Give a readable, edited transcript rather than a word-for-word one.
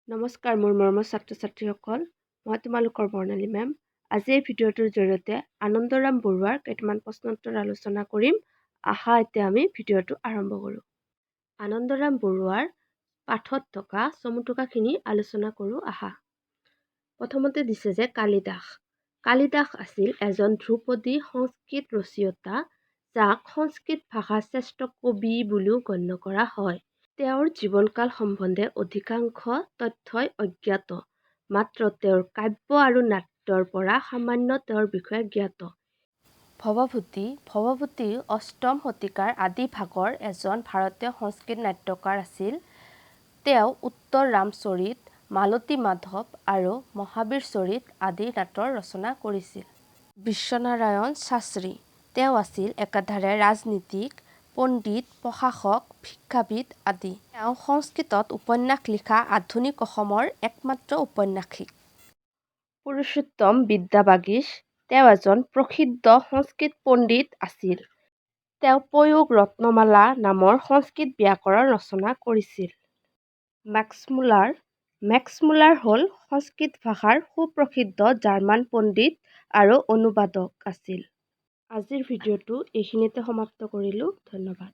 নমস্কাৰ মোৰ মৰমৰ ছাত্ৰ ছাত্ৰীসকল, মই তোমালোকৰ বৰ্ণালী মেম। আজি এই ভিডিঅ'টোৰ জৰিয়তে আনন্দৰাম বৰুৱাৰ কেইটামান প্ৰশ্নোত্তৰ আলোচনা কৰিম। আহা এতিয়া আমি ভিডিঅ'টো আৰম্ভ কৰোঁ। আনন্দৰাম বৰুৱাৰ পাঠত থকা চমুটোকাখিনি আলোচনা কৰোঁ আহা। প্ৰথমতে দিছে যে কালিদাস। কালিদাস আছিল এজন ধ্ৰুপদী সংস্কৃত ৰচয়িতা, যাক সংস্কৃত ভাষাৰ শ্ৰেষ্ঠ কবি বুলিও গণ্য কৰা হয়। তেওঁৰ জীৱনকাল সম্বন্ধে অধিকাংশ তথ্যই অজ্ঞাত, মাত্ৰ তেওঁৰ কাব্য আৰু নাট্যৰ পৰা সামান্য তেওঁৰ বিষয়ে জ্ঞাত। ভৱভূতি অষ্টম শতিকাৰ আদি ভাগৰ এজন ভাৰতীয় সংস্কৃত নাট্যকাৰ আছিল। তেওঁ উত্তৰ ৰামচৰিত, মালতী মাধৱ আৰু মহাবীৰ চৰিত আদি নাটৰ ৰচনা কৰিছিল। বিশ্বনাৰায়ণ শাস্ত্ৰী। তেওঁ আছিল একাধাৰে ৰাজনীতিক, পণ্ডিত, প্ৰশাসক, শিক্ষাবিদ আদি। তেওঁ সংস্কৃতত উপন্যাস লিখা আধুনিক অসমৰ একমাত্ৰ ঔপন্যাসিক। পুৰুষোত্তম বিদ্যাবাগীশ। তেওঁ এজন প্ৰসিদ্ধ সংস্কৃত পণ্ডিত আছিল। তেওঁ পয়োগ ৰত্নমালা নামৰ সংস্কৃত ব্যাকৰণ ৰচনা কৰিছিল। মেক্স মুলাৰ হ'ল সংস্কৃত ভাষাৰ সুপ্ৰসিদ্ধ জাৰ্মান পণ্ডিত আৰু অনুবাদক আছিল। আজিৰ ভিডিঅ'টো এইখিনিতে সমাপ্ত কৰিলোঁ। ধন্যবাদ।